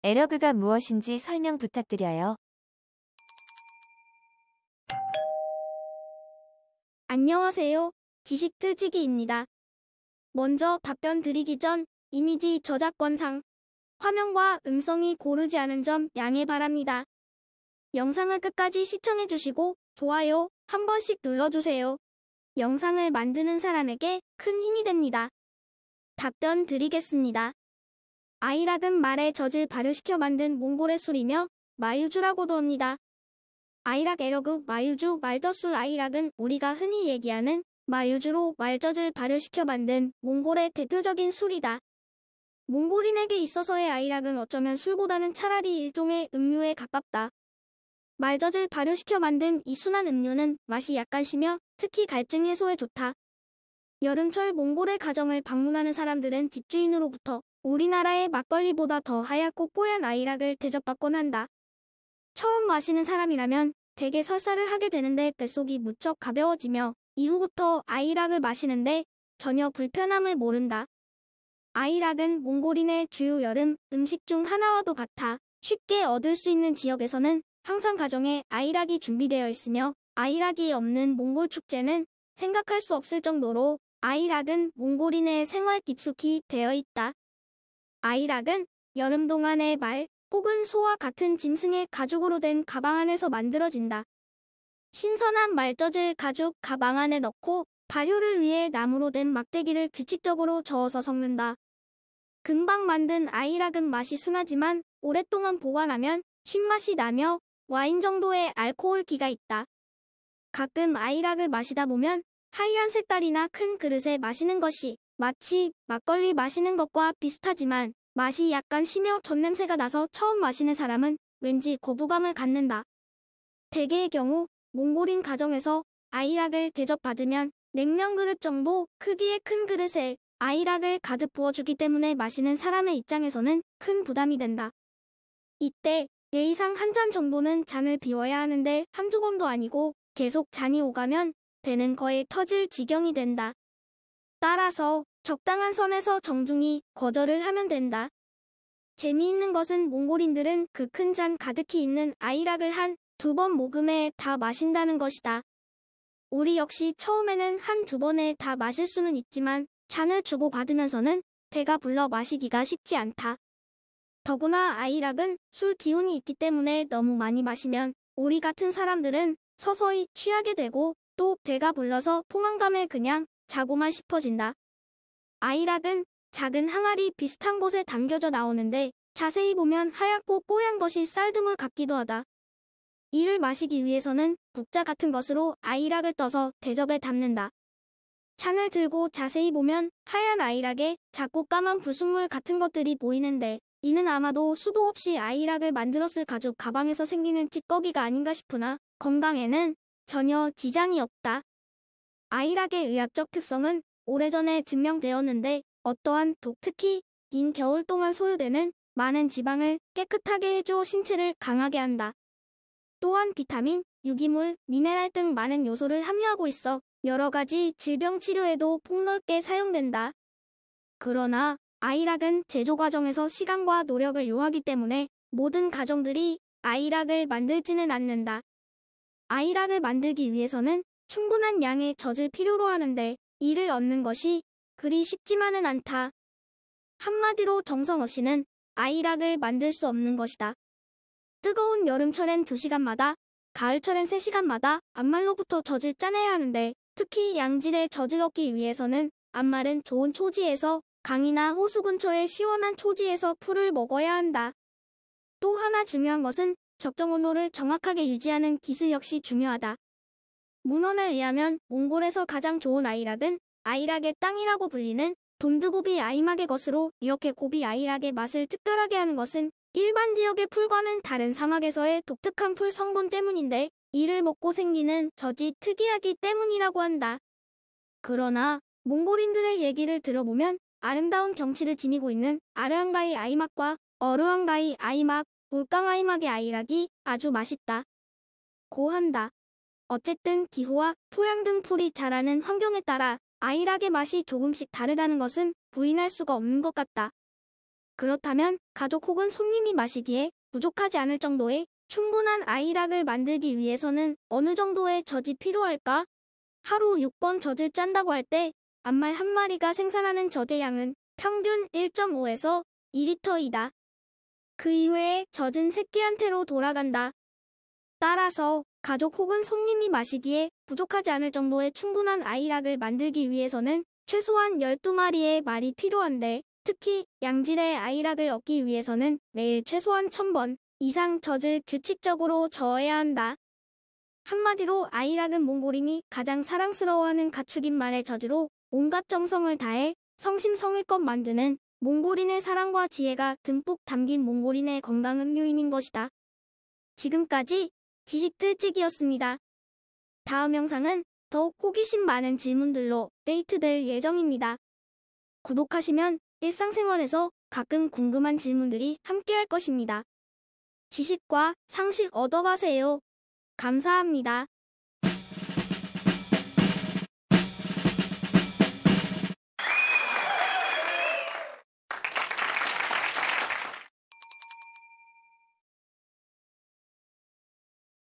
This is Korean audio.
에러그가 무엇인지 설명 부탁드려요. 안녕하세요. 지식틀치기입니다. 먼저 답변 드리기 전 이미지 저작권상 화면과 음성이 고르지 않은 점 양해 바랍니다. 영상을 끝까지 시청해주시고 좋아요 한 번씩 눌러주세요. 영상을 만드는 사람에게 큰 힘이 됩니다. 답변 드리겠습니다. 아이락은 말의 젖을 발효시켜 만든 몽골의 술이며 마유주라고도 합니다. 아이락 에러그 마유주 말더술 아이락은 우리가 흔히 얘기하는 마유주로 말젖을 발효시켜 만든 몽골의 대표적인 술이다. 몽골인에게 있어서의 아이락은 어쩌면 술보다는 차라리 일종의 음료에 가깝다. 말젖을 발효시켜 만든 이 순한 음료는 맛이 약간 시며 특히 갈증 해소에 좋다. 여름철 몽골의 가정을 방문하는 사람들은 집주인으로부터 우리나라의 막걸리보다 더 하얗고 뽀얀 아이락을 대접받곤 한다. 처음 마시는 사람이라면 대개 설사를 하게 되는데 뱃속이 무척 가벼워지며 이후부터 아이락을 마시는데 전혀 불편함을 모른다. 아이락은 몽골인의 주요 여름 음식 중 하나와도 같아 쉽게 얻을 수 있는 지역에서는 항상 가정에 아이락이 준비되어 있으며 아이락이 없는 몽골 축제는 생각할 수 없을 정도로 아이락은 몽골인의 생활 깊숙이 배어 있다. 아이락은 여름 동안의 말 혹은 소와 같은 짐승의 가죽으로 된 가방 안에서 만들어진다. 신선한 말젖을 가죽 가방 안에 넣고 발효를 위해 나무로 된 막대기를 규칙적으로 저어서 섞는다. 금방 만든 아이락은 맛이 순하지만 오랫동안 보관하면 신맛이 나며 와인 정도의 알코올기가 있다. 가끔 아이락을 마시다 보면 하얀 색깔이나 큰 그릇에 마시는 것이 마치 막걸리 마시는 것과 비슷하지만 맛이 약간 시며 젖냄새가 나서 처음 마시는 사람은 왠지 거부감을 갖는다. 대개의 경우 몽골인 가정에서 아이락을 대접받으면 냉면 그릇 정도 크기의 큰 그릇에 아이락을 가득 부어주기 때문에 마시는 사람의 입장에서는 큰 부담이 된다. 이때 예의상 한 잔 정도는 잔을 비워야 하는데 한두 번도 아니고 계속 잔이 오가면 배는 거의 터질 지경이 된다. 따라서 적당한 선에서 정중히 거절을 하면 된다. 재미있는 것은 몽골인들은 그 큰 잔 가득히 있는 아이락을 한 두 번 모금에 다 마신다는 것이다. 우리 역시 처음에는 한 두 번에 다 마실 수는 있지만 잔을 주고받으면서는 배가 불러 마시기가 쉽지 않다. 더구나 아이락은 술 기운이 있기 때문에 너무 많이 마시면 우리 같은 사람들은 서서히 취하게 되고 또 배가 불러서 포만감에 그냥 자고만 싶어진다. 아이락은 작은 항아리 비슷한 곳에 담겨져 나오는데 자세히 보면 하얗고 뽀얀 것이 쌀뜨물 같기도 하다. 이를 마시기 위해서는 국자 같은 것으로 아이락을 떠서 대접에 담는다. 잔을 들고 자세히 보면 하얀 아이락에 작고 까만 불순물 같은 것들이 보이는데 이는 아마도 수도 없이 아이락을 만들었을 가죽 가방에서 생기는 찌꺼기가 아닌가 싶으나 건강에는 전혀 지장이 없다. 아이락의 의학적 특성은 오래전에 증명되었는데 어떠한 특히 긴 겨울 동안 소요되는 많은 지방을 깨끗하게 해줘 신체를 강하게 한다. 또한 비타민, 유기물, 미네랄 등 많은 요소를 함유하고 있어 여러 가지 질병 치료에도 폭넓게 사용된다. 그러나 아이락은 제조 과정에서 시간과 노력을 요하기 때문에 모든 가정들이 아이락을 만들지는 않는다. 아이락을 만들기 위해서는 충분한 양의 젖을 필요로 하는데 이를 얻는 것이 그리 쉽지만은 않다. 한마디로 정성 없이는 아이락을 만들 수 없는 것이다. 뜨거운 여름철엔 2시간마다, 가을철엔 3시간마다 앞말로부터 젖을 짜내야 하는데 특히 양질의 젖을 얻기 위해서는 앞말은 좋은 초지에서 강이나 호수 근처의 시원한 초지에서 풀을 먹어야 한다. 또 하나 중요한 것은 적정 온도를 정확하게 유지하는 기술 역시 중요하다. 문헌에 의하면 몽골에서 가장 좋은 아이락은 아이락의 땅이라고 불리는 돈드고비 아이막의 것으로 이렇게 고비 아이락의 맛을 특별하게 하는 것은 일반 지역의 풀과는 다른 사막에서의 독특한 풀 성분 때문인데 이를 먹고 생기는 젖이 특이하기 때문이라고 한다. 그러나 몽골인들의 얘기를 들어보면 아름다운 경치를 지니고 있는 아르한가이 아이막과 어르한가이 아이막, 볼강 아이막의 아이락이 아주 맛있다. 고 한다. 어쨌든 기후와 토양 등 풀이 자라는 환경에 따라 아이락의 맛이 조금씩 다르다는 것은 부인할 수가 없는 것 같다. 그렇다면 가족 혹은 손님이 마시기에 부족하지 않을 정도의 충분한 아이락을 만들기 위해서는 어느 정도의 젖이 필요할까? 하루 6번 젖을 짠다고 할 때 암말 한 마리가 생산하는 젖의 양은 평균 1.5에서 2리터이다. 그 이외에 젖은 새끼한테로 돌아간다. 따라서 가족 혹은 손님이 마시기에 부족하지 않을 정도의 충분한 아이락을 만들기 위해서는 최소한 12마리의 말이 필요한데, 특히 양질의 아이락을 얻기 위해서는 매일 최소한 1000번 이상 젖을 규칙적으로 저어야 한다. 한마디로 아이락은 몽골인이 가장 사랑스러워하는 가축인 말의 젖으로 온갖 정성을 다해 성심성의껏 만드는 몽골인의 사랑과 지혜가 듬뿍 담긴 몽골인의 건강한 묘인인 것이다. 지금까지 지식들찍이었습니다. 다음 영상은 더욱 호기심 많은 질문들로 업데이트될 예정입니다. 구독하시면 일상생활에서 가끔 궁금한 질문들이 함께할 것입니다. 지식과 상식 얻어가세요. 감사합니다.